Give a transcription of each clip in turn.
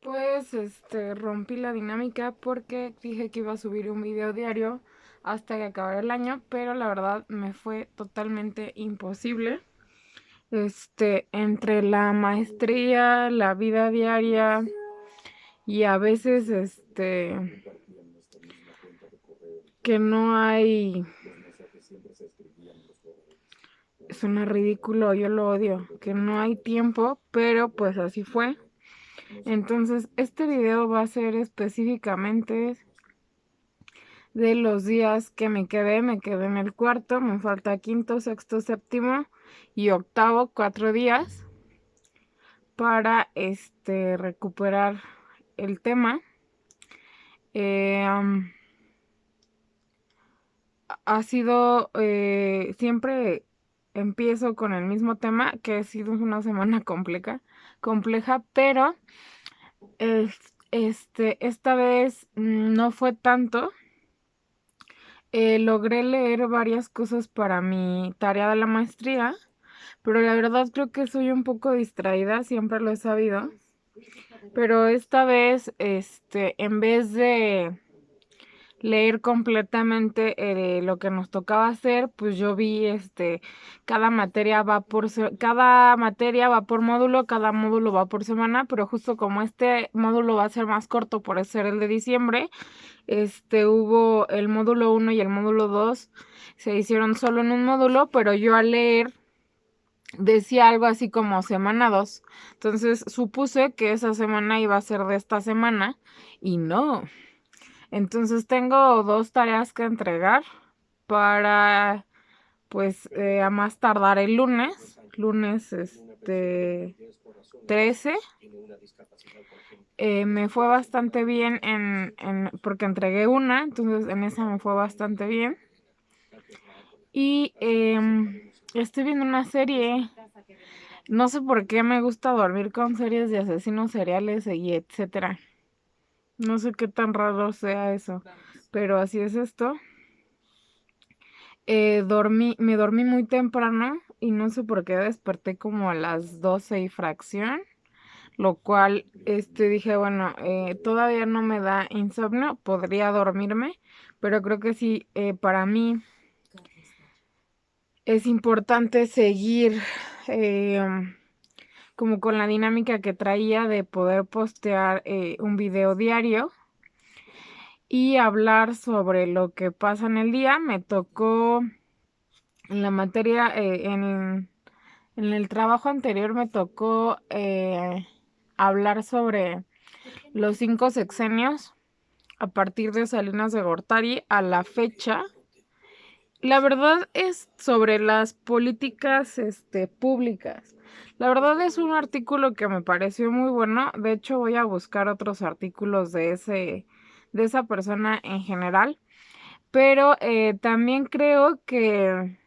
Pues rompí la dinámica porque dije que iba a subir un video diario hasta que acabara el año, pero la verdad me fue totalmente imposible. Entre la maestría, la vida diaria y a veces que no hay, suena ridículo, yo lo odio, que no hay tiempo, pero pues así fue. Entonces, este video va a ser específicamente de los días que me quedé en el cuarto, me falta quinto, sexto, séptimo y octavo, 4 días para recuperar el tema. Eh, ha sido, siempre empiezo con el mismo tema, que ha sido una semana compleja, pero esta vez no fue tanto. Logré leer varias cosas para mi tarea de la maestría, pero la verdad creo que soy un poco distraída, siempre lo he sabido. Pero esta vez, en vez de leer completamente lo que nos tocaba hacer, pues yo vi, cada materia va por módulo, cada módulo va por semana, pero justo como este módulo va a ser más corto por ser el de diciembre, hubo el módulo 1 y el módulo 2 se hicieron solo en un módulo, pero yo al leer decía algo así como semana 2. Entonces supuse que esa semana iba a ser de esta semana y no. Entonces tengo 2 tareas que entregar para, pues, a más tardar el lunes 13. Me fue bastante bien porque entregué una, entonces en esa me fue bastante bien. Y estoy viendo una serie. No sé por qué me gusta dormir con series de asesinos seriales y etcétera. No sé qué tan raro sea eso, pero así es esto. Me dormí muy temprano y no sé por qué desperté como a las 12 y fracción, lo cual dije, bueno, todavía no me da insomnio, podría dormirme, pero creo que sí, para mí es importante seguir como con la dinámica que traía de poder postear un video diario y hablar sobre lo que pasa en el día. Me tocó en la materia, en el trabajo anterior me tocó hablar sobre los 5 sexenios a partir de Salinas de Gortari a la fecha. La verdad es sobre las políticas públicas. La verdad es un artículo que me pareció muy bueno. De hecho, voy a buscar otros artículos de esa persona en general. Pero también creo que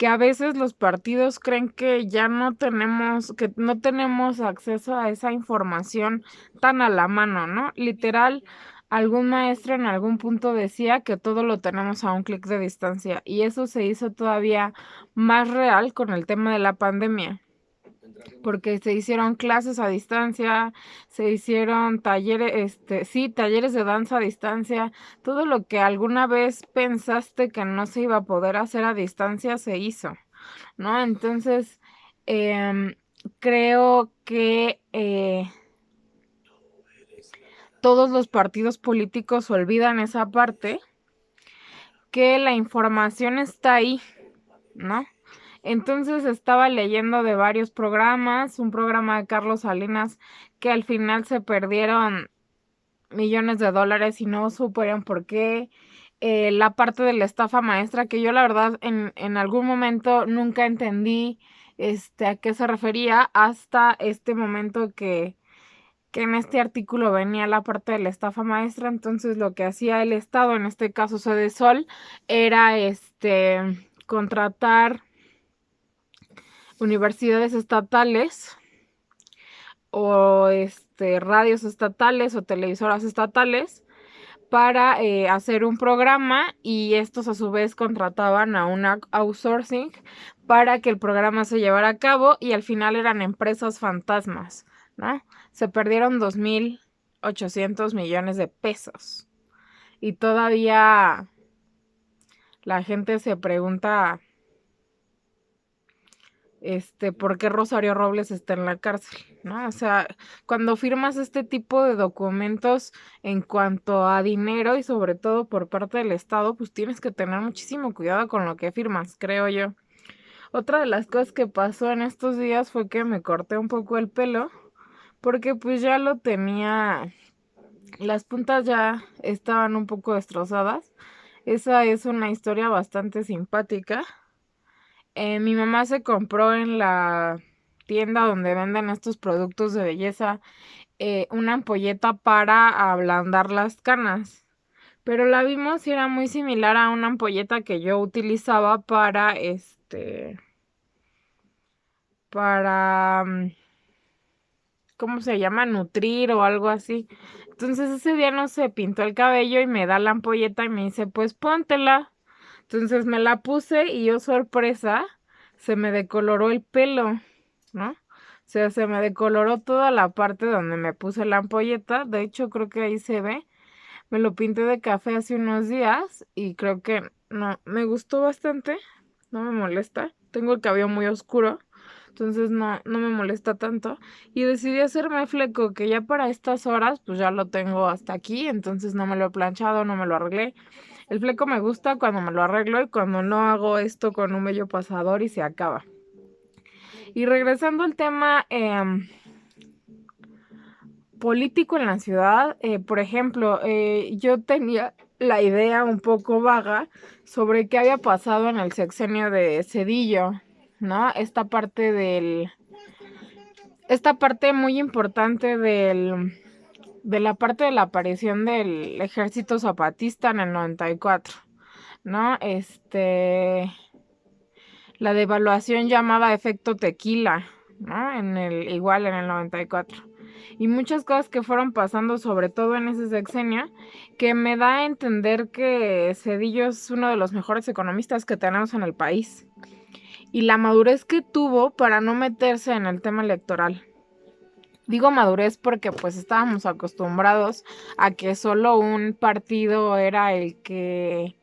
a veces los partidos creen que ya que no tenemos acceso a esa información tan a la mano, ¿no? Literal, algún maestro en algún punto decía que todo lo tenemos a un clic de distancia y eso se hizo todavía más real con el tema de la pandemia, porque se hicieron clases a distancia, se hicieron talleres, sí, talleres de danza a distancia, todo lo que alguna vez pensaste que no se iba a poder hacer a distancia se hizo, ¿no? Entonces, em, creo que todos los partidos políticos olvidan esa parte, que la información está ahí, ¿no? Entonces estaba leyendo de varios programas, un programa de Carlos Salinas que al final se perdieron millones de dólares y no supieron por qué. La parte de la estafa maestra, que yo la verdad en algún momento nunca entendí a qué se refería hasta este momento que en este artículo venía la parte de la estafa maestra. Entonces lo que hacía el Estado, en este caso Sede Sol, era contratar universidades estatales o radios estatales o televisoras estatales para hacer un programa, y estos a su vez contrataban a una outsourcing para que el programa se llevara a cabo, y al final eran empresas fantasmas, ¿no? Se perdieron 2.800 millones de pesos. Y todavía la gente se pregunta, por qué Rosario Robles está en la cárcel, ¿no? O sea, cuando firmas este tipo de documentos en cuanto a dinero y sobre todo por parte del Estado, pues tienes que tener muchísimo cuidado con lo que firmas, creo yo. Otra de las cosas que pasó en estos días fue que me corté un poco el pelo, porque pues ya lo tenía, las puntas ya estaban un poco destrozadas. Esa es una historia bastante simpática. Mi mamá se compró en la tienda donde venden estos productos de belleza una ampolleta para ablandar las canas. Pero la vimos y era muy similar a una ampolleta que yo utilizaba para, ¿cómo se llama? Nutrir o algo así. Entonces ese día no se pintó el cabello y me da la ampolleta y me dice, pues póntela. Entonces me la puse y yo, sorpresa, se me decoloró el pelo, ¿no? O sea, se me decoloró toda la parte donde me puse la ampolleta. De hecho, creo que ahí se ve. Me lo pinté de café hace unos días y creo que no, me gustó bastante. No me molesta. Tengo el cabello muy oscuro, entonces no me molesta tanto. Y decidí hacerme fleco, que ya para estas horas, pues ya lo tengo hasta aquí, entonces no me lo he planchado, no me lo arreglé. El fleco me gusta cuando me lo arreglo y cuando no hago esto con un vello pasador y se acaba. Y regresando al tema político en la ciudad, por ejemplo, yo tenía la idea un poco vaga sobre qué había pasado en el sexenio de Zedillo, ¿no? Esta parte muy importante de la parte de la aparición del ejército zapatista en el 94, ¿no? La devaluación llamada efecto tequila, ¿no? Igual en el 94. Y muchas cosas que fueron pasando, sobre todo en ese sexenio, que me da a entender que Zedillo es uno de los mejores economistas que tenemos en el país. Y la madurez que tuvo para no meterse en el tema electoral. Digo madurez porque pues estábamos acostumbrados a que solo un partido era el que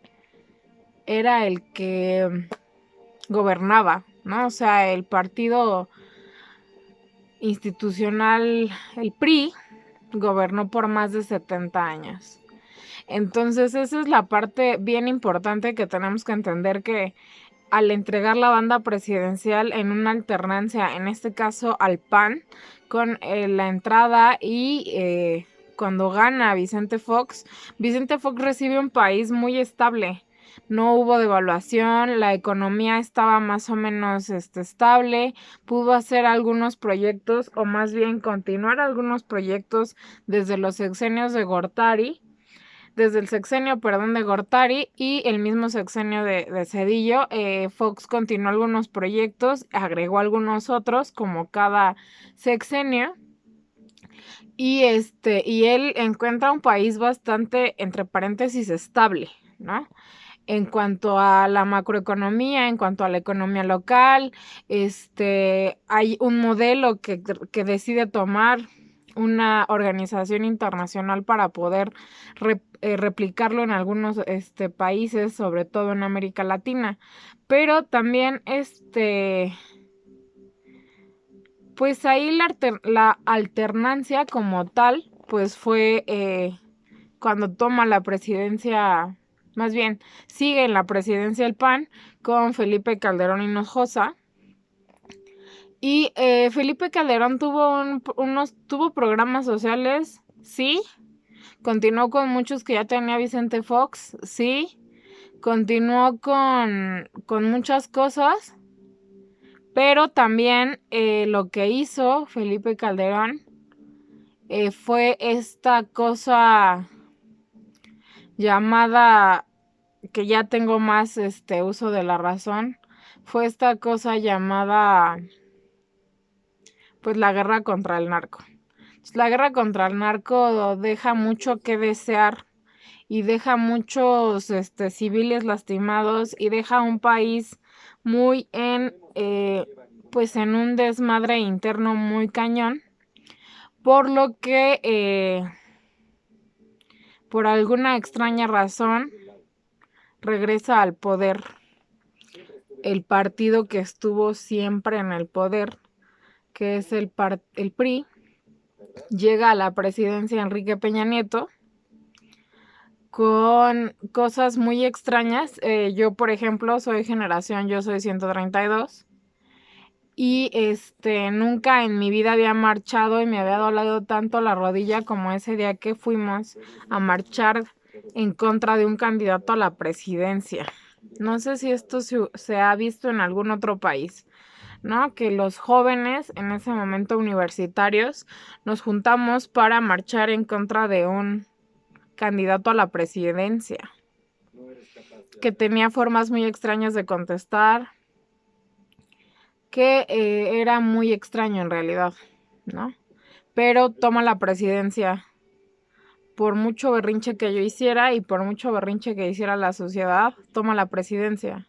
gobernaba, ¿no? O sea, el partido institucional, el PRI, gobernó por más de 70 años. Entonces, esa es la parte bien importante que tenemos que entender, que al entregar la banda presidencial en una alternancia, en este caso al PAN, con la entrada y cuando gana Vicente Fox recibe un país muy estable. No hubo devaluación, la economía estaba más o menos estable, pudo hacer algunos proyectos, o más bien continuar algunos proyectos desde los sexenios de Gortari, desde el sexenio, perdón, de Gortari y el mismo sexenio de Zedillo. Fox continuó algunos proyectos, agregó algunos otros, como cada sexenio. Y él encuentra un país bastante, entre paréntesis, estable, ¿no? En cuanto a la macroeconomía, en cuanto a la economía local, hay un modelo que decide tomar una organización internacional para poder replicarlo en algunos países, sobre todo en América Latina. Pero también pues ahí la alternancia como tal, pues fue cuando toma la presidencia, más bien sigue en la presidencia el PAN con Felipe Calderón Hinojosa. Y Felipe Calderón tuvo programas sociales, sí. Continuó con muchos que ya tenía Vicente Fox, sí. Continuó con muchas cosas. Pero también lo que hizo Felipe Calderón fue esta cosa llamada, que ya tengo más uso de la razón, fue esta cosa llamada pues la guerra contra el narco. La guerra contra el narco deja mucho que desear y deja muchos civiles lastimados y deja un país muy pues en un desmadre interno muy cañón, por lo que por alguna extraña razón regresa al poder el partido que estuvo siempre en el poder, que es el PRI. Llega a la presidencia Enrique Peña Nieto con cosas muy extrañas. Yo, por ejemplo, soy 132 y nunca en mi vida había marchado y me había dolido tanto la rodilla como ese día que fuimos a marchar en contra de un candidato a la presidencia. No sé si esto se ha visto en algún otro país, ¿no? Que los jóvenes, en ese momento universitarios, nos juntamos para marchar en contra de un candidato a la presidencia, que tenía formas muy extrañas de contestar, que era muy extraño en realidad, ¿no? Pero toma la presidencia. Por mucho berrinche que yo hiciera y por mucho berrinche que hiciera la sociedad, toma la presidencia.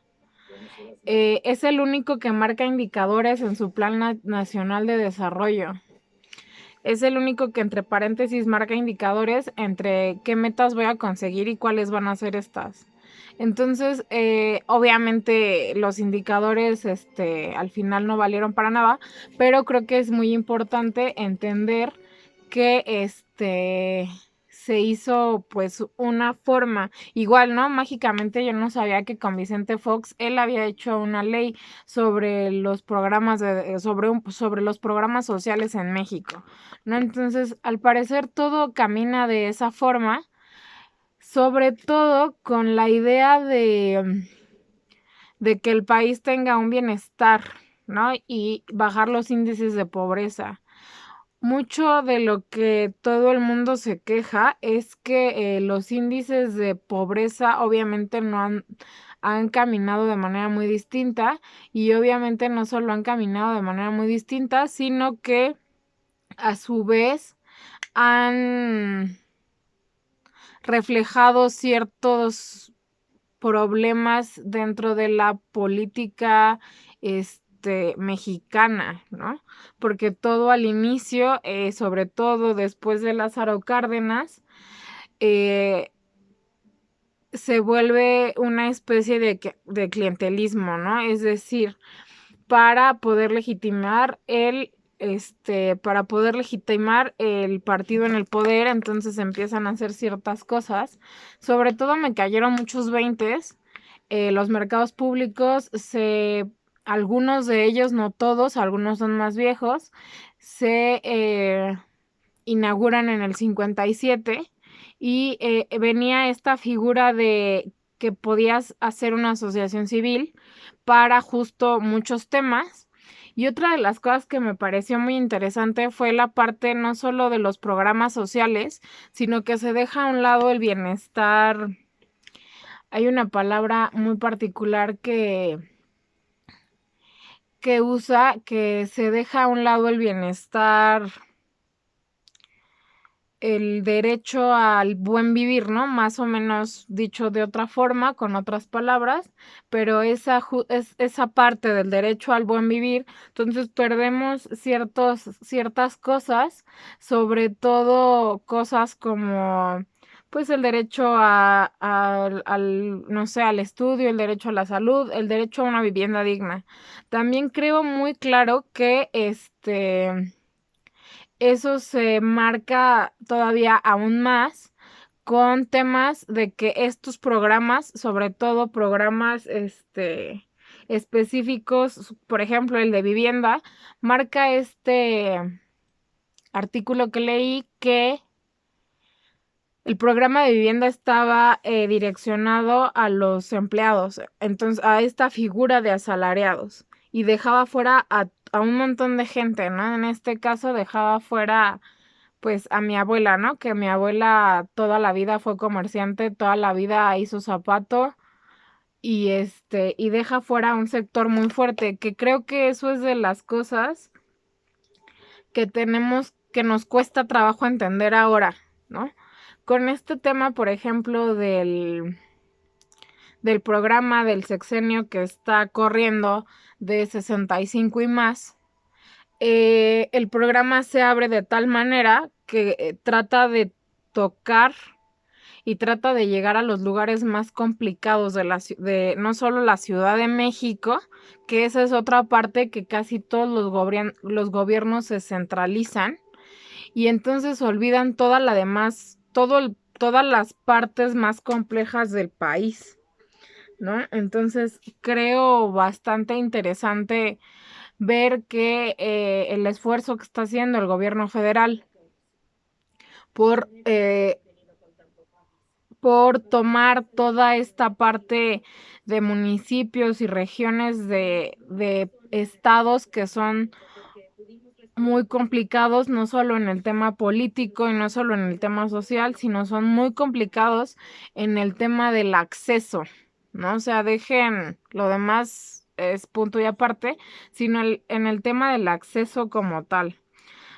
Es el único que marca indicadores en su Plan Nacional de Desarrollo. Es el único que entre paréntesis marca indicadores entre qué metas voy a conseguir y cuáles van a ser estas. Entonces, obviamente los indicadores al final no valieron para nada, pero creo que es muy importante entender que se hizo pues una forma igual, ¿no? Mágicamente yo no sabía que con Vicente Fox él había hecho una ley sobre los programas sobre los programas sociales en México, ¿no? Entonces, al parecer todo camina de esa forma, sobre todo con la idea de que el país tenga un bienestar, ¿no? Y bajar los índices de pobreza. Mucho de lo que todo el mundo se queja es que los índices de pobreza obviamente no han caminado de manera muy distinta, y obviamente no solo han caminado de manera muy distinta, sino que a su vez han reflejado ciertos problemas dentro de la política mexicana, ¿no? Porque todo al inicio, sobre todo después de Lázaro Cárdenas, se vuelve una especie de clientelismo, ¿no? Es decir, para poder legitimar el partido en el poder, entonces empiezan a hacer ciertas cosas. Sobre todo me cayeron muchos veintes. Los mercados públicos, algunos de ellos, no todos, algunos son más viejos, se inauguran en el 57 y venía esta figura de que podías hacer una asociación civil para justo muchos temas. Y otra de las cosas que me pareció muy interesante fue la parte no solo de los programas sociales, sino que se deja a un lado el bienestar. Hay una palabra muy particular que usa, que se deja a un lado el bienestar, el derecho al buen vivir, ¿no? Más o menos dicho de otra forma, con otras palabras, pero esa parte del derecho al buen vivir, entonces perdemos ciertas cosas, sobre todo cosas como pues el derecho no sé, al estudio, el derecho a la salud, el derecho a una vivienda digna. También creo muy claro que eso se marca todavía aún más con temas de que estos programas, sobre todo programas específicos, por ejemplo el de vivienda, marca este artículo que leí que el programa de vivienda estaba direccionado a los empleados, entonces a esta figura de asalariados, y dejaba fuera a un montón de gente, ¿no? En este caso dejaba fuera pues a mi abuela, ¿no? Que mi abuela toda la vida fue comerciante, toda la vida hizo zapato, y deja fuera un sector muy fuerte, que creo que eso es de las cosas que nos cuesta trabajo entender ahora, ¿no? Con este tema, por ejemplo, del programa del sexenio que está corriendo de 65 y más, el programa se abre de tal manera que trata de tocar y trata de llegar a los lugares más complicados de no solo la Ciudad de México, que esa es otra parte que casi todos los gobiernos se centralizan y entonces olvidan todas las partes más complejas del país, ¿no? Entonces creo bastante interesante ver que el esfuerzo que está haciendo el gobierno federal por, eh, por tomar toda esta parte de municipios y regiones de estados que son muy complicados, no solo en el tema político y no solo en el tema social, sino son muy complicados en el tema del acceso, ¿no? O sea, dejen lo demás es punto y aparte, sino en el tema del acceso como tal,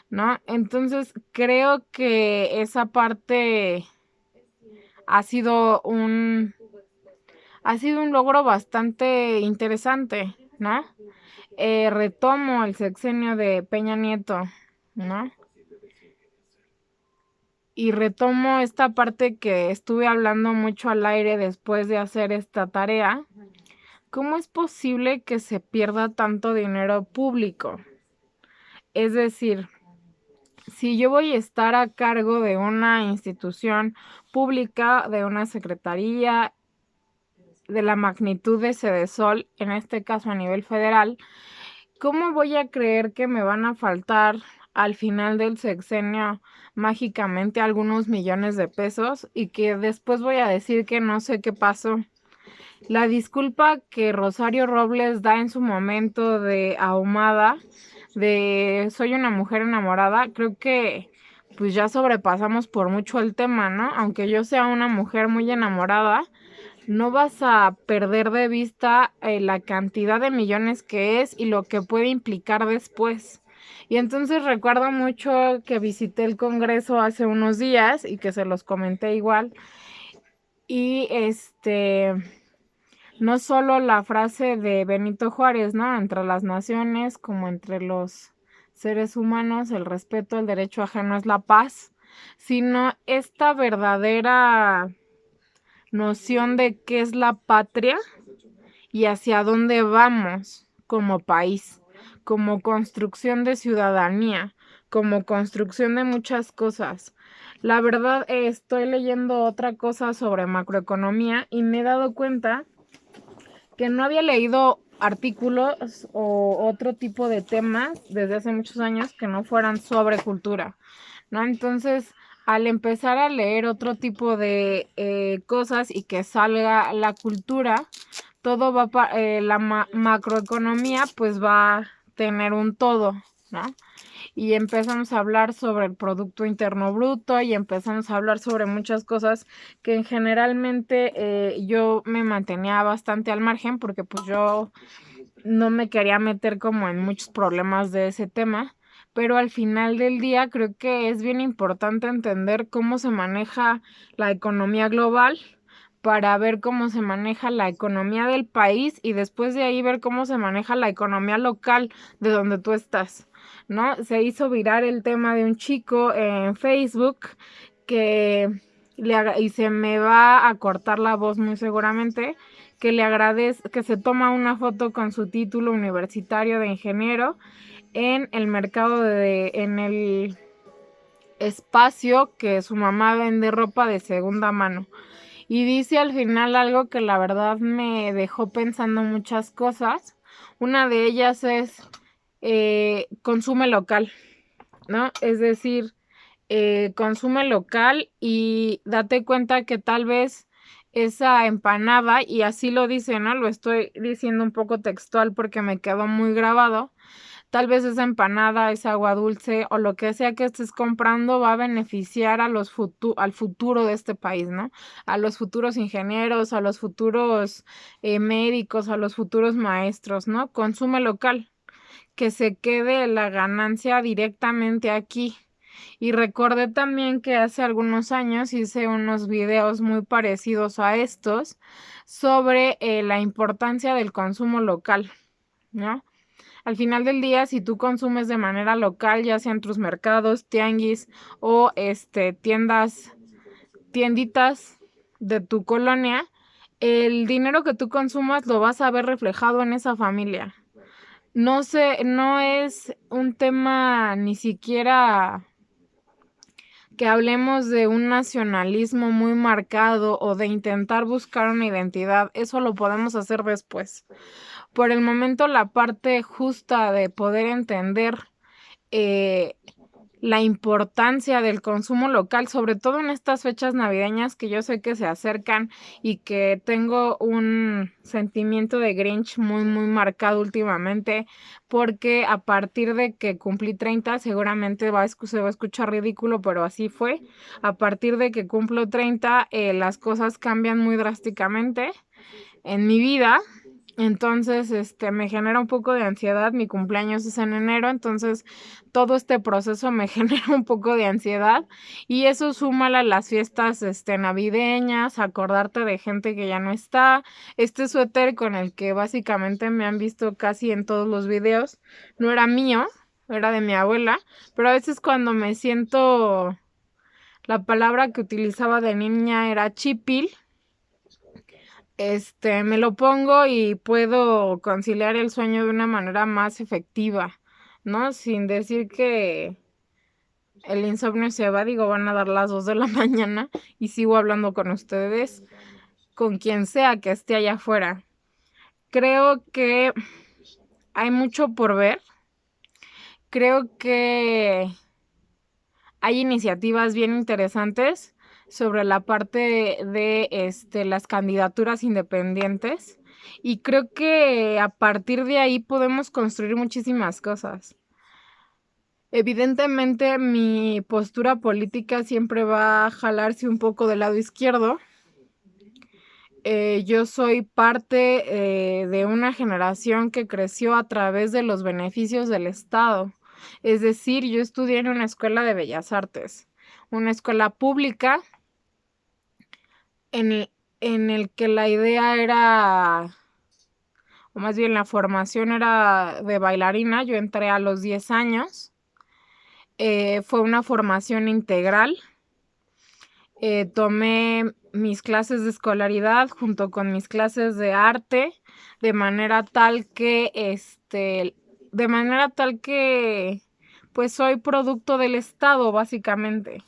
¿no? Entonces, creo que esa parte ha sido un logro bastante interesante, ¿no? Retomo el sexenio de Peña Nieto, ¿no? Y retomo esta parte que estuve hablando mucho al aire después de hacer esta tarea. ¿Cómo es posible que se pierda tanto dinero público? Es decir, si yo voy a estar a cargo de una institución pública, de una secretaría, de la magnitud de Sedesol, en este caso a nivel federal, ¿cómo voy a creer que me van a faltar al final del sexenio mágicamente algunos millones de pesos y que después voy a decir que no sé qué pasó? La disculpa que Rosario Robles da en su momento de ahumada, de soy una mujer enamorada, creo que pues ya sobrepasamos por mucho el tema, ¿no? Aunque yo sea una mujer muy enamorada, no vas a perder de vista la cantidad de millones que es y lo que puede implicar después. Y entonces recuerdo mucho que visité el Congreso hace unos días y que se los comenté igual. Y no solo la frase de Benito Juárez, ¿no? Entre las naciones como entre los seres humanos, el respeto al derecho ajeno es la paz, sino esta verdadera noción de qué es la patria y hacia dónde vamos como país, como construcción de ciudadanía, como construcción de muchas cosas. La verdad, estoy leyendo otra cosa sobre macroeconomía y me he dado cuenta que no había leído artículos o otro tipo de temas desde hace muchos años que no fueran sobre cultura, ¿no? Entonces, al empezar a leer otro tipo de cosas y que salga la cultura, todo va macroeconomía pues va a tener un todo, ¿no? Y empezamos a hablar sobre el Producto Interno Bruto y empezamos a hablar sobre muchas cosas que generalmente yo me mantenía bastante al margen porque pues yo no me quería meter como en muchos problemas de ese tema, pero al final del día creo que es bien importante entender cómo se maneja la economía global para ver cómo se maneja la economía del país y después de ahí ver cómo se maneja la economía local de donde tú estás, ¿no? Se hizo viral el tema de un chico en Facebook que y se me va a cortar la voz muy seguramente, que le agradece, que se toma una foto con su título universitario de ingeniero en el mercado en el espacio que su mamá vende ropa de segunda mano. Y dice al final algo que la verdad me dejó pensando muchas cosas. Una de ellas es consume local, ¿no? Es decir, consume local y date cuenta que tal vez esa empanada, y así lo dice, ¿no? Lo estoy diciendo un poco textual porque me quedó muy grabado. Tal vez esa empanada, esa agua dulce o lo que sea que estés comprando va a beneficiar al futuro de este país, ¿no? A los futuros ingenieros, a los futuros médicos, a los futuros maestros, ¿no? Consume local, que se quede la ganancia directamente aquí. Y recordé también que hace algunos años hice unos videos muy parecidos a estos sobre la importancia del consumo local, ¿no? Al final del día, si tú consumes de manera local, ya sean tus mercados, tianguis o tienditas de tu colonia, el dinero que tú consumas lo vas a ver reflejado en esa familia. No sé, no es un tema ni siquiera que hablemos de un nacionalismo muy marcado o de intentar buscar una identidad. Eso lo podemos hacer después. Por el momento, la parte justa de poder entender la importancia del consumo local, sobre todo en estas fechas navideñas que yo sé que se acercan y que tengo un sentimiento de Grinch muy, muy marcado últimamente, porque a partir de que cumplí 30, seguramente se va a escuchar ridículo, pero así fue. A partir de que cumplo 30, las cosas cambian muy drásticamente en mi vida. Entonces, me genera un poco de ansiedad. Mi cumpleaños es en enero, entonces todo este proceso me genera un poco de ansiedad y eso súmala a las fiestas, navideñas, acordarte de gente que ya no está. Este suéter con el que básicamente me han visto casi en todos los videos, no era mío, era de mi abuela, pero a veces cuando me siento, la palabra que utilizaba de niña era chipil. Me lo pongo y puedo conciliar el sueño de una manera más efectiva, ¿no? Sin decir que el insomnio se va, digo, van a dar las 2 de la mañana y sigo hablando con ustedes, con quien sea que esté allá afuera. Creo que hay mucho por ver. Creo que hay iniciativas bien interesantes sobre la parte de las candidaturas independientes y creo que a partir de ahí podemos construir muchísimas cosas. Evidentemente mi postura política siempre va a jalarse un poco del lado izquierdo. Yo soy parte de una generación que creció a través de los beneficios del Estado. Es decir, yo estudié en una escuela de bellas artes, una escuela pública en el que la idea era, o más bien la formación era de bailarina. Yo entré a los 10 años. Fue una formación integral. Tomé mis clases de escolaridad junto con mis clases de arte de manera tal que pues soy producto del Estado básicamente.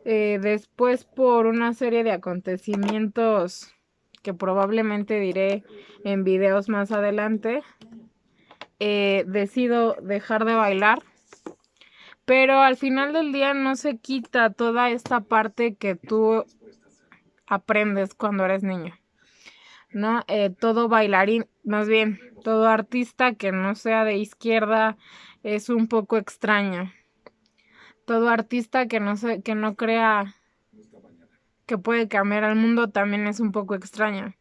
Después, por una serie de acontecimientos que probablemente diré en videos más adelante, decido dejar de bailar. Pero al final del día no se quita toda esta parte que tú aprendes cuando eres niño, ¿no? Todo bailarín, más bien, todo artista que no sea de izquierda es un poco extraño. Todo artista que no crea que puede cambiar al mundo también es un poco extraño.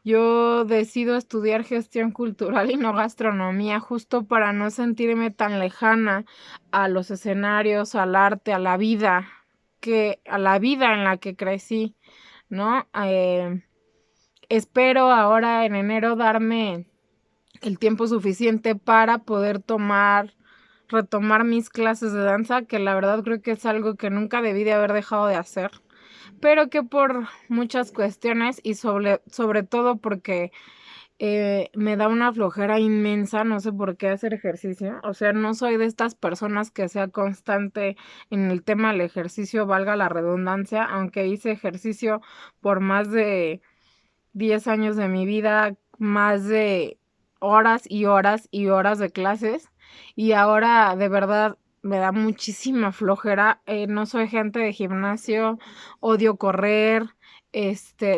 Yo decido estudiar gestión cultural y no gastronomía justo para no sentirme tan lejana a los escenarios, al arte, a la vida en la que crecí, ¿no? Espero ahora en enero darme el tiempo suficiente para poder retomar mis clases de danza, que la verdad creo que es algo que nunca debí de haber dejado de hacer, pero que por muchas cuestiones y sobre todo porque me da una flojera inmensa, no sé por qué hacer ejercicio. O sea, no soy de estas personas que sea constante en el tema del ejercicio, valga la redundancia, aunque hice ejercicio por más de 10 años de mi vida, más de horas y horas y horas de clases, y ahora de verdad me da muchísima flojera. No soy gente de gimnasio, odio correr.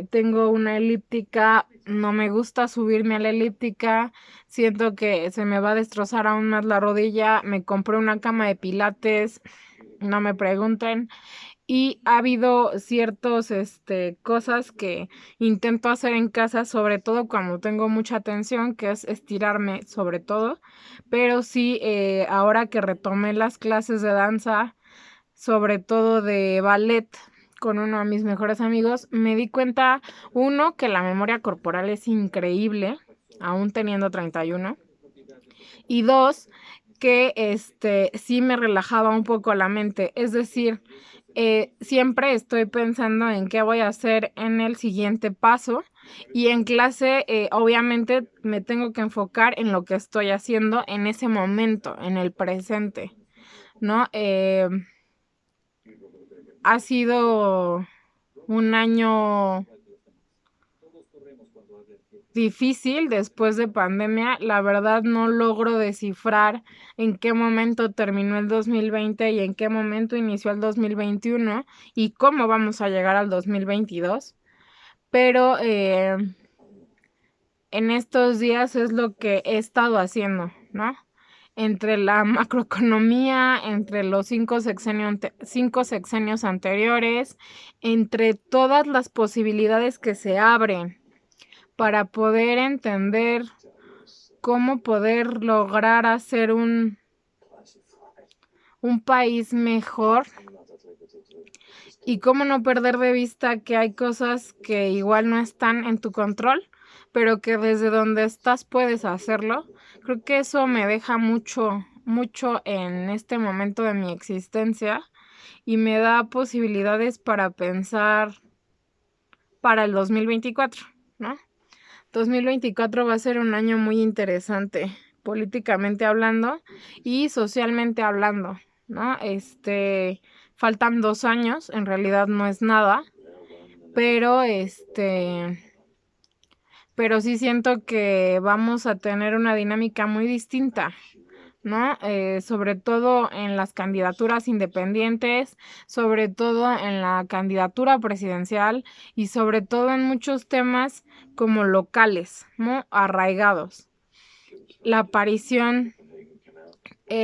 Tengo una elíptica, no me gusta subirme a la elíptica, siento que se me va a destrozar aún más la rodilla. Me compré una cama de pilates, no me pregunten. Y ha habido ciertos cosas que intento hacer en casa, sobre todo cuando tengo mucha tensión, que es estirarme sobre todo. Pero sí, ahora que retomé las clases de danza, sobre todo de ballet, con uno de mis mejores amigos, me di cuenta, uno, que la memoria corporal es increíble, aún teniendo 31. Y dos, que sí me relajaba un poco la mente. Es decir, siempre estoy pensando en qué voy a hacer en el siguiente paso y en clase, obviamente, me tengo que enfocar en lo que estoy haciendo en ese momento, en el presente, ¿no? Ha sido un año difícil después de pandemia. La verdad no logro descifrar en qué momento terminó el 2020 y en qué momento inició el 2021 y cómo vamos a llegar al 2022. Pero en estos días es lo que he estado haciendo, ¿no? Entre la macroeconomía, entre los 5 sexenios anteriores, entre todas las posibilidades que se abren para poder entender cómo poder lograr hacer un país mejor y cómo no perder de vista que hay cosas que igual no están en tu control, pero que desde donde estás puedes hacerlo. Creo que eso me deja mucho, mucho en este momento de mi existencia y me da posibilidades para pensar para el 2024, ¿no? 2024 va a ser un año muy interesante, políticamente hablando y socialmente hablando, ¿no? Faltan 2 años, en realidad no es nada, pero pero sí siento que vamos a tener una dinámica muy distinta, ¿no? Sobre todo en las candidaturas independientes, sobre todo en la candidatura presidencial y sobre todo en muchos temas como locales, ¿no? Arraigados. La aparición,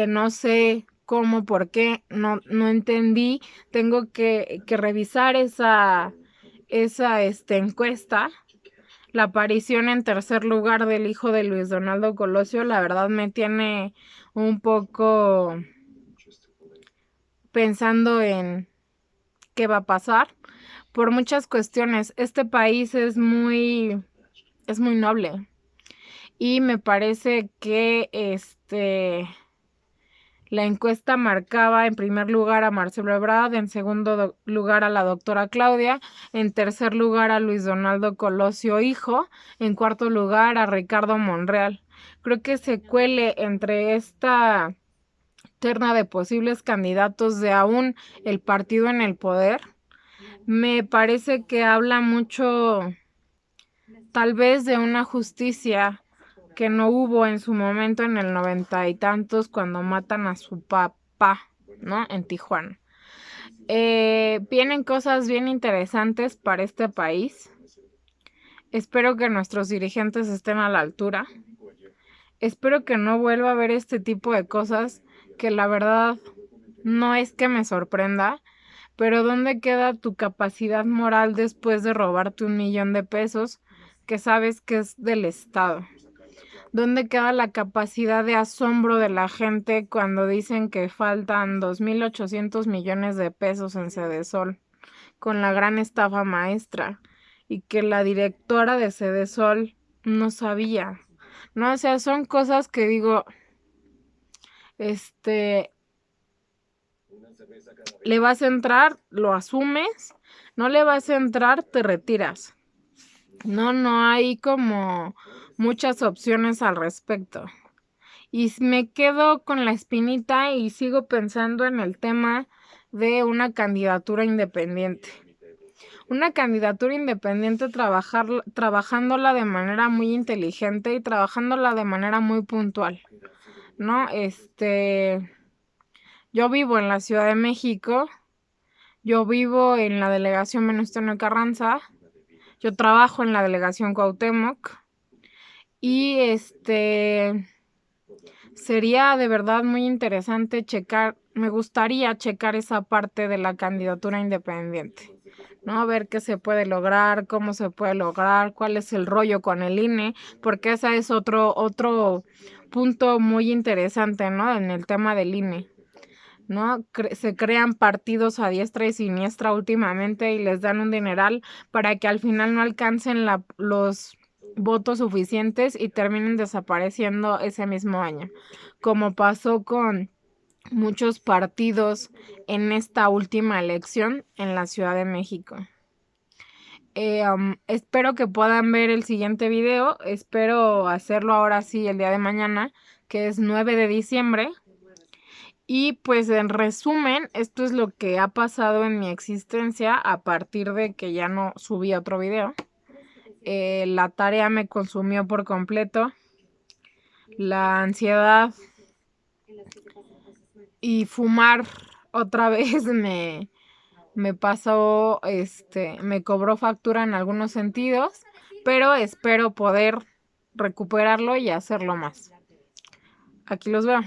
no sé cómo, por qué, no entendí. Tengo que revisar esa encuesta. La aparición en tercer lugar del hijo de Luis Donaldo Colosio, la verdad me tiene un poco pensando en qué va a pasar por muchas cuestiones. Este país es muy noble y me parece que la encuesta marcaba en primer lugar a Marcelo Ebrard, en segundo lugar a la doctora Claudia, en tercer lugar a Luis Donaldo Colosio hijo, en cuarto lugar a Ricardo Monreal. Creo que se cuele entre esta terna de posibles candidatos de aún el partido en el poder. Me parece que habla mucho, tal vez, de una justicia que no hubo en su momento en el 90 y tantos cuando matan a su papá, ¿no? En Tijuana. Vienen cosas bien interesantes para este país. Espero que nuestros dirigentes estén a la altura. Espero que no vuelva a haber este tipo de cosas que la verdad no es que me sorprenda, pero ¿dónde queda tu capacidad moral después de robarte 1,000,000 de pesos que sabes que es del Estado? ¿Dónde queda la capacidad de asombro de la gente cuando dicen que faltan 2,800 millones de pesos en Sedesol con la gran estafa maestra y que la directora de Sedesol no sabía? No, o sea, son cosas que digo, le vas a entrar, lo asumes, no le vas a entrar, te retiras. No hay como muchas opciones al respecto. Y me quedo con la espinita y sigo pensando en el tema de una candidatura independiente. Una candidatura independiente trabajándola de manera muy inteligente y trabajándola de manera muy puntual, ¿no? Yo vivo en la Ciudad de México, yo vivo en la delegación Venustiano Carranza, yo trabajo en la delegación Cuauhtémoc y sería de verdad muy interesante checar, me gustaría checar esa parte de la candidatura independiente, ¿no? A ver qué se puede lograr, cómo se puede lograr, cuál es el rollo con el INE, porque ese es otro punto muy interesante, ¿no? En el tema del INE, ¿no? Se crean partidos a diestra y siniestra últimamente y les dan un dineral para que al final no alcancen los votos suficientes y terminen desapareciendo ese mismo año, como pasó con muchos partidos en esta última elección en la Ciudad de México. Espero que puedan ver el siguiente video. Espero hacerlo ahora sí el día de mañana, que es 9 de diciembre. Y pues en resumen, esto es lo que ha pasado en mi existencia a partir de que ya no subí otro video. La tarea me consumió por completo. La ansiedad y fumar otra vez me pasó, me cobró factura en algunos sentidos, pero espero poder recuperarlo y hacerlo más. Aquí los veo.